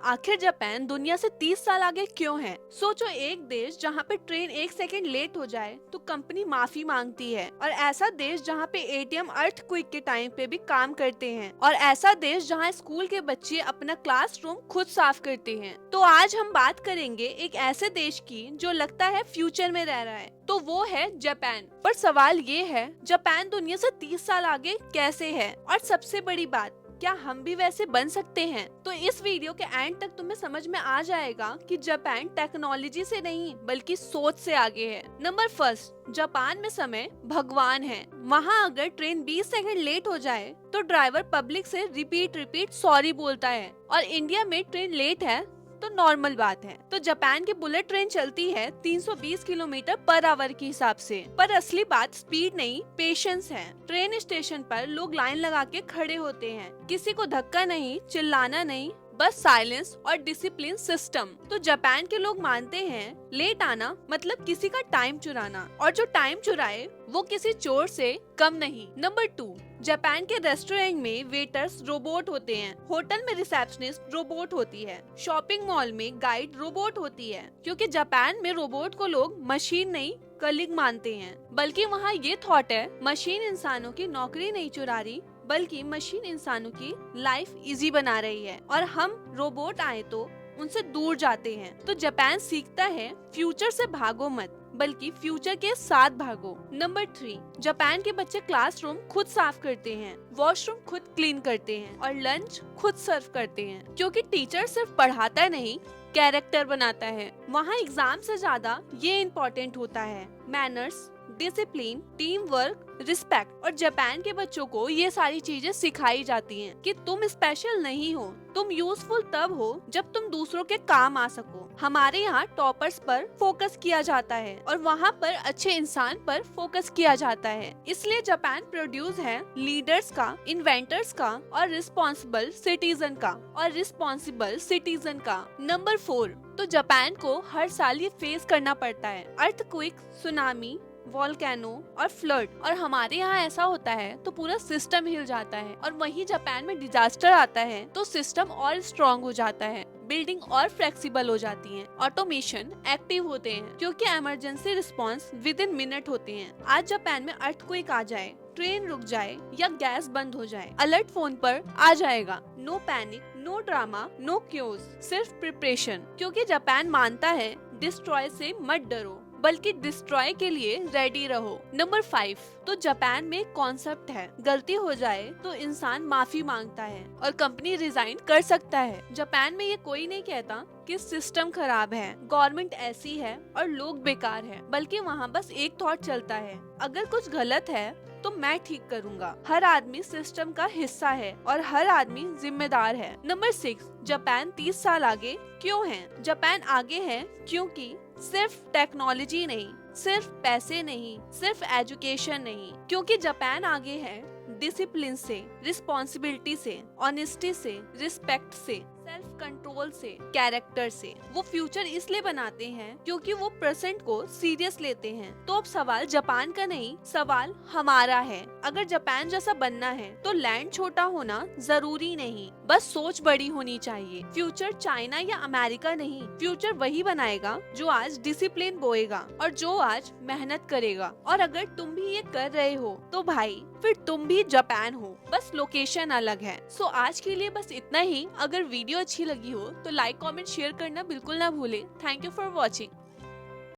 आखिर जापान दुनिया से 30 साल आगे क्यों है? सोचो, एक देश जहाँ पे ट्रेन 1 सेकंड लेट हो जाए तो कंपनी माफी मांगती है, और ऐसा देश जहाँ पे एटीएम अर्थक्वेक के टाइम पे भी काम करते हैं, और ऐसा देश जहाँ स्कूल के बच्चे अपना क्लासरूम खुद साफ करते हैं। तो आज हम बात करेंगे एक ऐसे देश की जो लगता है फ्यूचर में रह रहा है, तो वो है जापान। पर सवाल ये है, जापान दुनिया से 30 साल आगे कैसे है? और सबसे बड़ी बात, क्या हम भी वैसे बन सकते हैं? तो इस वीडियो के एंड तक तुम्हें समझ में आ जाएगा कि जापान टेक्नोलॉजी से नहीं बल्कि सोच से आगे है। नंबर फर्स्ट, जापान में समय भगवान है। वहाँ अगर ट्रेन 20 सेकंड लेट हो जाए तो ड्राइवर पब्लिक से रिपीट सॉरी बोलता है, और इंडिया में ट्रेन लेट है तो नॉर्मल बात है। तो जापान की बुलेट ट्रेन चलती है 320 किलोमीटर पर आवर के हिसाब से। पर असली बात स्पीड नहीं, पेशेंस है। ट्रेन स्टेशन पर लोग लाइन लगा के खड़े होते हैं, किसी को धक्का नहीं, चिल्लाना नहीं, बस साइलेंस और डिसिप्लिन सिस्टम। तो जापान के लोग मानते हैं लेट आना मतलब किसी का टाइम चुराना, और जो टाइम चुराए वो किसी चोर से कम नहीं। नंबर 2, जापान के रेस्टोरेंट में वेटर्स रोबोट होते हैं, होटल में रिसेप्शनिस्ट रोबोट होती है, शॉपिंग मॉल में गाइड रोबोट होती है, क्योंकि जापान में रोबोट को लोग मशीन नहीं कलीग मानते हैं। बल्कि वहाँ ये थॉट है, मशीन इंसानों की नौकरी नहीं चुरा रही, बल्कि मशीन इंसानों की लाइफ इजी बना रही है, और हम रोबोट आए तो उनसे दूर जाते हैं। तो जापान सीखता है फ्यूचर से भागो मत, बल्कि फ्यूचर के साथ भागो। नंबर 3, जापान के बच्चे क्लासरूम खुद साफ करते हैं, वॉशरूम खुद क्लीन करते हैं, और लंच खुद सर्व करते हैं, क्योंकि टीचर सिर्फ पढ़ाता नहीं, कैरेक्टर बनाता है। वहाँ एग्जाम से ज्यादा ये इम्पोर्टेंट होता है, manners, discipline, team work, respect. और जापान के बच्चों को ये सारी चीजें सिखाई जाती हैं कि तुम स्पेशल नहीं हो, तुम यूजफुल तब हो जब तुम दूसरों के काम आ सको। हमारे यहाँ टॉपर्स पर फोकस किया जाता है, और वहाँ पर अच्छे इंसान पर फोकस किया जाता है। इसलिए जापान प्रोड्यूस है लीडर्स का, इन्वेंटर्स का, और रिस्पॉन्सिबल सिटीजन का। नंबर 4, तो जापान को हर साल ये फेस करना पड़ता है, अर्थक्वेक, सुनामी, वॉल्केनो और फ्लड। और हमारे यहाँ ऐसा होता है तो पूरा सिस्टम हिल जाता है, और वहीं जापान में डिजास्टर आता है तो सिस्टम और स्ट्रॉन्ग हो जाता है, बिल्डिंग और फ्लेक्सिबल हो जाती हैं, ऑटोमेशन एक्टिव होते हैं, क्योंकि emergency response with in minute होते हैं। आज जापान में अर्थक्वेक आ जाए, ट्रेन रुक जाए या गैस बंद हो जाए, अलर्ट फोन पर आ जाएगा। No panic, no drama, no excuse, सिर्फ प्रिपरेशन, क्योंकि जापान मानता है डिस्ट्रॉय से मत डरो, बल्कि डिस्ट्रॉय के लिए रेडी रहो। नंबर 5, तो जापान में कॉन्सेप्ट है, गलती हो जाए तो इंसान माफी मांगता है और कंपनी रिजाइन कर सकता है। जापान में ये कोई नहीं कहता कि सिस्टम खराब है, गवर्नमेंट ऐसी है और लोग बेकार है, बल्कि वहाँ बस एक थॉट चलता है, अगर कुछ गलत है तो मैं ठीक करूंगा। हर आदमी सिस्टम का हिस्सा है और हर आदमी जिम्मेदार है। नंबर 6, जापान 30 साल आगे क्यों है? जापान आगे है क्योंकि सिर्फ टेक्नोलॉजी नहीं, सिर्फ पैसे नहीं, सिर्फ एजुकेशन नहीं, क्योंकि जापान आगे है डिसिप्लिन से, रिस्पॉन्सिबिलिटी से, ऑनेस्टी से, रिस्पेक्ट से, सेल्फ कंट्रोल से, कैरेक्टर से। वो फ्यूचर इसलिए बनाते हैं क्योंकि वो प्रेजेंट को सीरियस लेते हैं। तो अब सवाल जापान का नहीं, सवाल हमारा है। अगर जापान जैसा बनना है तो लैंड छोटा होना जरूरी नहीं, बस सोच बड़ी होनी चाहिए। फ्यूचर चाइना या अमेरिका नहीं, फ्यूचर वही बनाएगा जो आज डिसिप्लिन बोएगा और जो आज मेहनत करेगा। और अगर तुम भी ये कर रहे हो तो भाई फिर तुम भी जापान हो, बस लोकेशन अलग है। सो आज के लिए बस इतना ही। अगर वीडियो अच्छी लगी हो तो लाइक, कमेंट, शेयर करना बिल्कुल ना भूले। Thank you for watching.